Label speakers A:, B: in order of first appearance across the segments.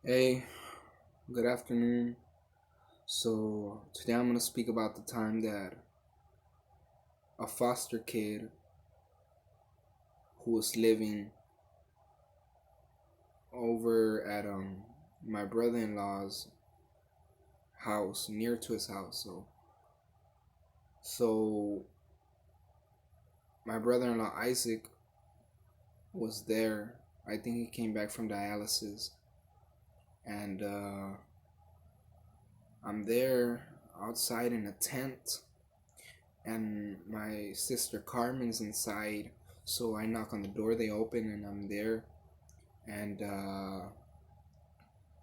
A: Hey, good afternoon. So, today I'm going to speak about the time that a foster kid who was living over at my brother-in-law's house, near to his house. So my brother-in-law Isaac was there. I think he came back from dialysis, and I'm there outside in a tent, and my sister Carmen's inside. So I knock on the door, they open, and I'm there. And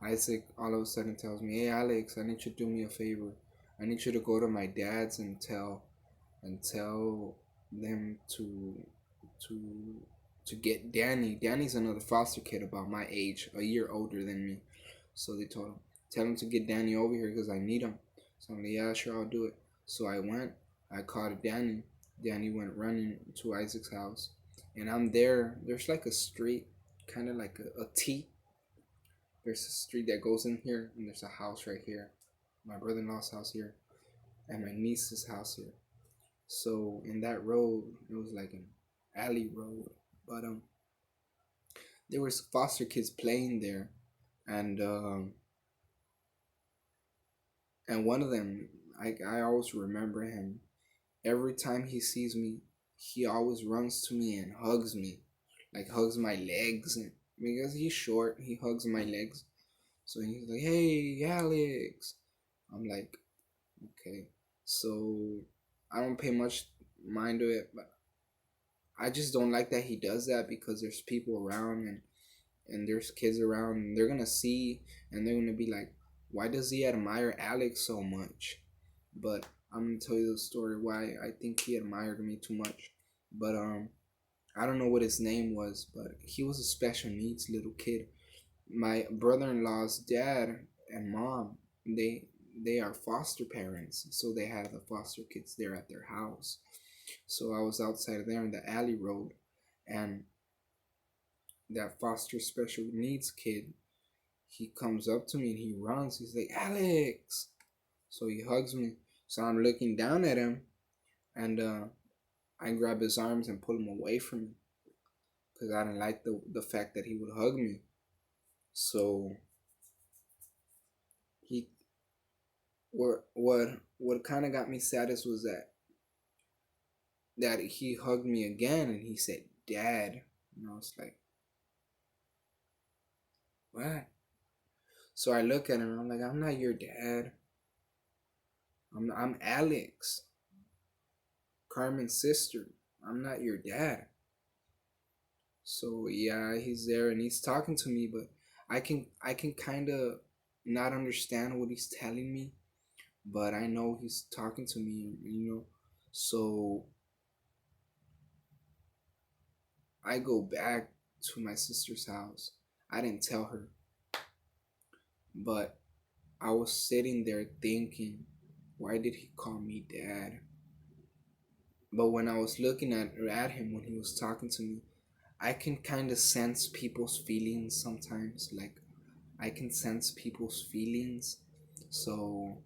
A: Isaac all of a sudden tells me, "Hey Alex, I need you to do me a favor. I need you to go to my dad's and tell them to to get Danny. Danny's another foster kid about my age, a year older than me. So they told him, tell him to get Danny over here because I need him. So I'm like, yeah, sure, I'll do it. So I went. I called Danny. Danny went running to Isaac's house, and I'm there. There's like a street, kind of like a T. There's a street that goes in here, and there's a house right here. My brother-in-law's house here, and my niece's house here. So in that road, it was like an alley road, but there was foster kids playing there, and one of them, I always remember him. Every time he sees me, he always runs to me and hugs me, like hugs my legs, and because he's short, he hugs my legs. So he's like, "Hey, Alex." I'm like, okay. So I don't pay much mind to it, but I just don't like that he does that because there's people around, and there's kids around, and they're gonna see, and they're gonna be like, why does he admire Alex so much? But I'm gonna tell you the story why I think he admired me too much. But I don't know what his name was, but he was a special needs little kid. My brother-in-law's dad and mom, they are foster parents, so they have the foster kids there at their house. So I was outside there in the alley road, and that foster special needs kid, he comes up to me and he runs. He's like, Alex. So he hugs me. So I'm looking down at him, and I grab his arms and pull him away from me because I didn't like the fact that he would hug me. So he what kind of got me saddest was that he hugged me again and he said, "Dad," and I was like, "What?" So I look at him and I'm like, "I'm not your dad. I'm Alex, Carmen's sister. I'm not your dad." So yeah, he's there and he's talking to me, but I can kind of not understand what he's telling me, but I know he's talking to me. So I go back to my sister's house. I didn't tell her, but I was sitting there thinking, why did he call me dad? But when I was looking at him when he was talking to me, I can kind of sense people's feelings sometimes. Like I can sense people's feelings. So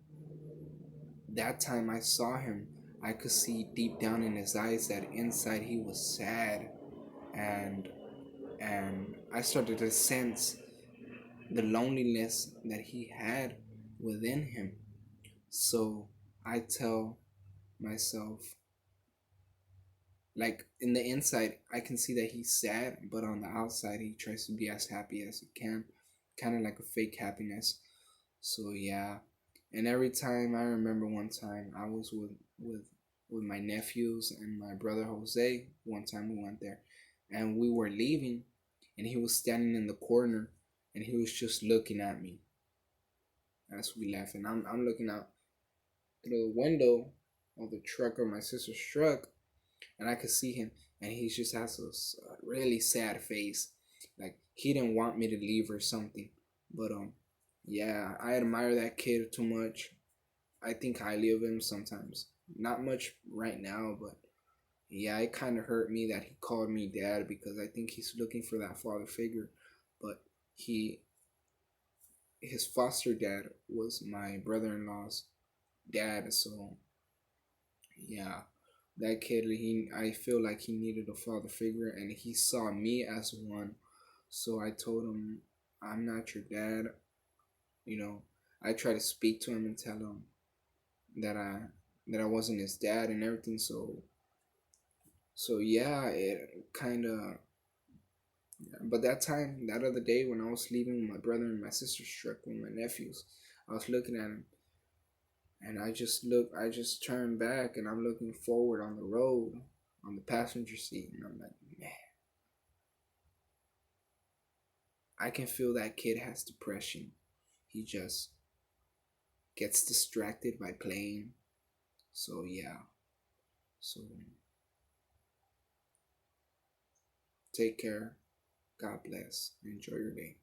A: that time I saw him, I could see deep down in his eyes that inside he was sad, and I started to sense the loneliness that he had within him. So I tell myself, like in the inside, I can see that he's sad, but on the outside, he tries to be as happy as he can, kind of like a fake happiness. So yeah, and every time I remember one time I was with my nephews and my brother Jose. One time we went there, and we were leaving, and he was standing in the corner, and he was just looking at me as we left, and I'm looking out through the window of the truck or my sister's truck, and I could see him, and he just has a really sad face, like he didn't want me to leave or something. But yeah, I admire that kid too much. I think highly of him sometimes. Not much right now, but yeah, it kind of hurt me that he called me dad because I think he's looking for that father figure, but he his foster dad was my brother-in-law's dad. So yeah, that kid, I feel like he needed a father figure, and he saw me as one. So I told him, I'm not your dad. You know, I try to speak to him and tell him that I wasn't his dad and everything. So yeah, it kind of. But that time, that other day, when I was leaving with my brother and my sister's truck with my nephews, I was looking at him, and I just turned back, and I'm looking forward on the road, on the passenger seat, and I'm like, man, I can feel that kid has depression. He just gets distracted by playing. So yeah, so take care. God bless. Enjoy your day.